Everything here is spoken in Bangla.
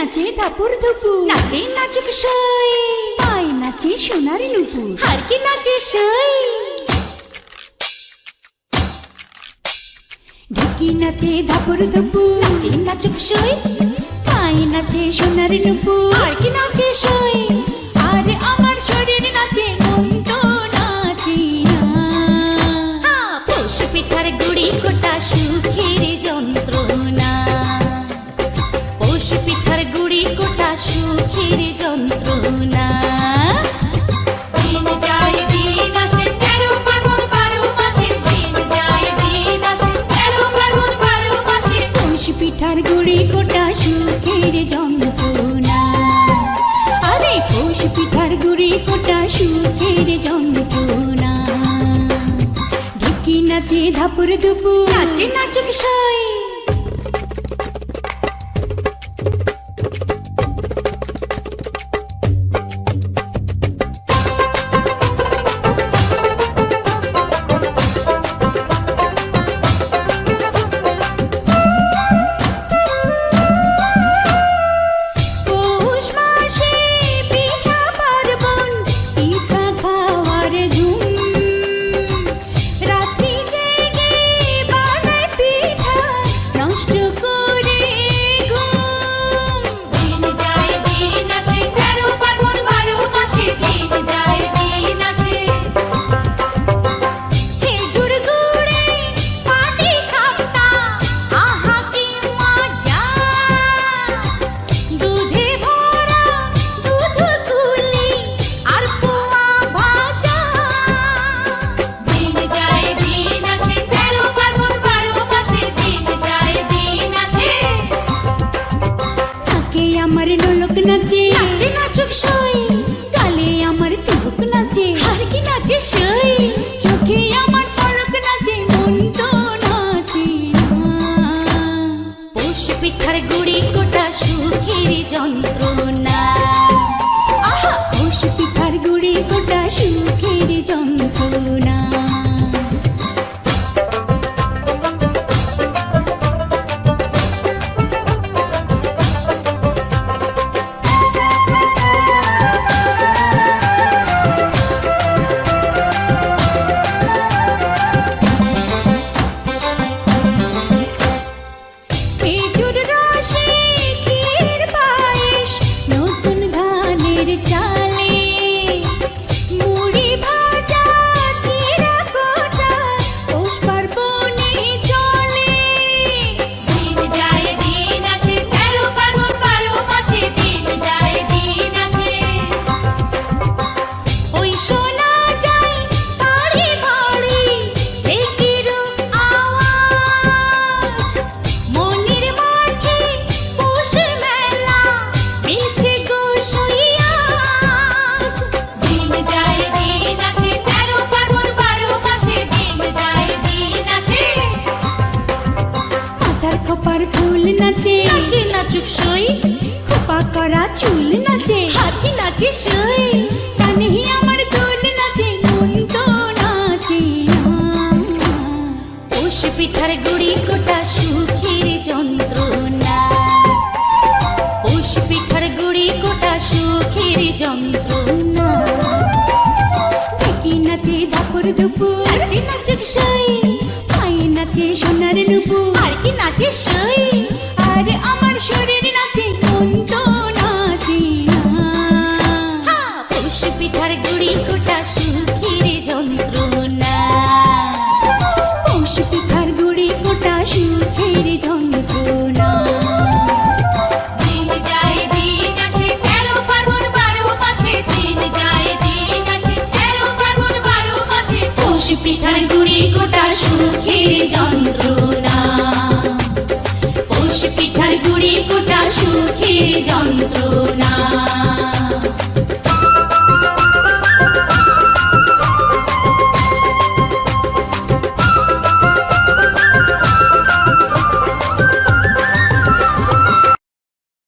নাচে ধাপুর ধুপুর, নাচে নাচুক সই, পায় নাচে সোনার নুপুর, আর কি নাচে সই। ঢুকি নাচে ধাপুর ধুপুর, নাচে নাচুক সই, পায় নাচে সোনার নুপুর, আর কি নাচে সই। আর আমার শরীর নাচে মন তো নাচি না। পৌষ পিঠার গুড়ি কোটা সুখের যন্ত্রণা, পৌষ পিঠার গুড়ি কোটা সুখের যন্ত্রণা। দিন যায় দিন আসে 13 পার্বণ 12 মাসে, দিন যায় দিন আসে 13 পার্বণ 12 মাসে। পৌষ পিঠার গুড়ি কোটা সুখের যন্ত্রণা, আরে পৌষ পিঠার গুড়ি কোটা সুখের যন্ত্রণা। ঢুকি নাচে ধাপুর দুপুর, নাচে নাচুক সই। আমার ঢোলক নাচে, নাচে নাচুক সই, গালে আমার তুলুক নাচে, আর কি নাচে সই। চোখে আমার পলক নাচে, মন তো নাচে না। পৌষ পিঠার গুড়ি কোটা সুখের যন্ত্রণা, আহা পৌষ পিঠার গুড়ি কোটা সুখের যন্ত্রণা। নাচে নাচে নাচুক সই, খোপা করা চুল নাচে, আর কি নাচে সই। কানে আমার দোল নাচে, মন তো নাচে না। পৌষ পিঠার গুড়ি কোটা সুখের যন্ত্রণা, পৌষ পিঠার গুড়ি কোটা সুখের যন্ত্রণা। ঢেকি নাচে ধাপুর দুপুর, নাচে নাচুক সই, পায়ে নাচে সোনার নুপুর, আর কি নাচে সই। আর আমার শরীর নাচে, মন তো নাচে না। পৌষ পিঠার গুড়ি কোটা সুখের যন্ত্রণা, পৌষ পিঠার গুড়ি কোটা সুখের যন্ত্রণা। দিন যায় দিন আসে 13 পার্বণ 12 মাসে, দিন যায় দিন আসে 13 পার্বণ 12 মাসে। পৌষ পিঠার গুড়ি কোটা সুখের যন্ত্রণা, পৌষ পিঠার গুড়ি কোটা সুখের যন্ত্রণা।